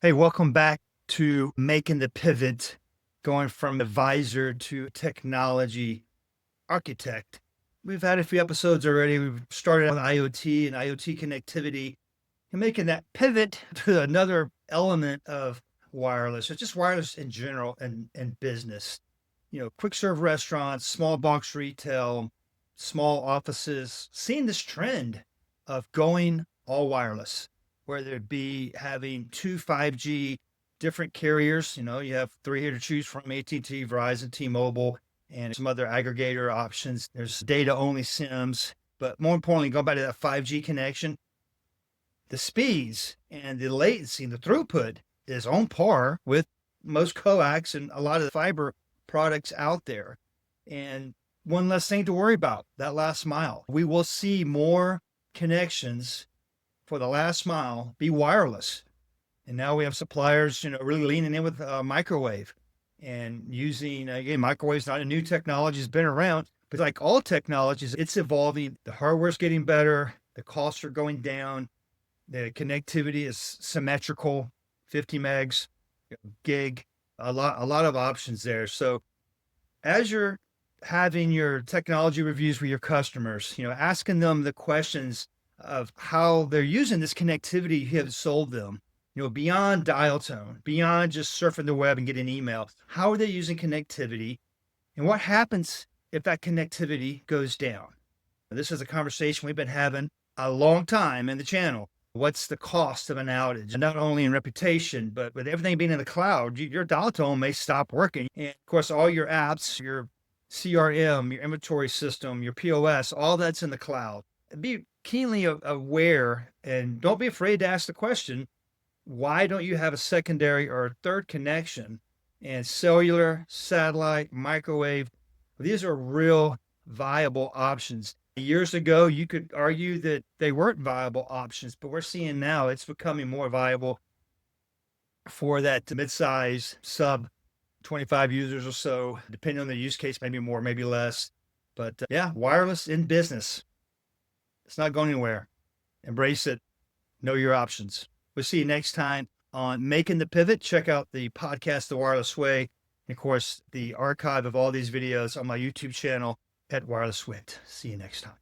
Hey, welcome back to Making the Pivot, going from advisor to technology architect. We've had a few episodes already. We've started on IoT and IoT connectivity and making that pivot to another element of wireless, or just wireless in general and business. Quick serve restaurants, small box retail, small offices, seeing this trend of going all wireless, whether it be having two 5G different carriers. You have three here to choose from: AT&T, Verizon, T-Mobile, and some other aggregator options. There's data only SIMs, but more importantly, go back to that 5G connection. The speeds and the latency and the throughput is on par with most coax and a lot of the fiber products out there. And one less thing to worry about, that last mile. We will see more connections for the last mile be wireless. And now we have suppliers, really leaning in with microwave and using, again, microwave's not a new technology, it's been around, but like all technologies, it's evolving. The hardware's getting better, the costs are going down, the connectivity is symmetrical, 50 megs, gig, a lot of options there. So as you're having your technology reviews with your customers, asking them the questions of how they're using this connectivity you have sold them, beyond dial tone, beyond just surfing the web and getting email. How are they using connectivity? And what happens if that connectivity goes down? This is a conversation we've been having a long time in the channel. What's the cost of an outage? Not only in reputation, but with everything being in the cloud, your dial tone may stop working. And of course, all your apps, your CRM, your inventory system, your POS, all that's in the cloud. Be keenly aware and don't be afraid to ask the question, why don't you have a secondary or a third connection? And cellular, satellite, microwave, these are real viable options. Years ago, you could argue that they weren't viable options, but we're seeing now it's becoming more viable for that mid-size sub 25 users or so, depending on the use case, maybe more, maybe less. But yeah, wireless in business, it's not going anywhere. Embrace it. Know your options. We'll see you next time on Making the Pivot. Check out the podcast, The Wireless Way. And of course, the archive of all these videos on my YouTube channel at Wireless Wit. See you next time.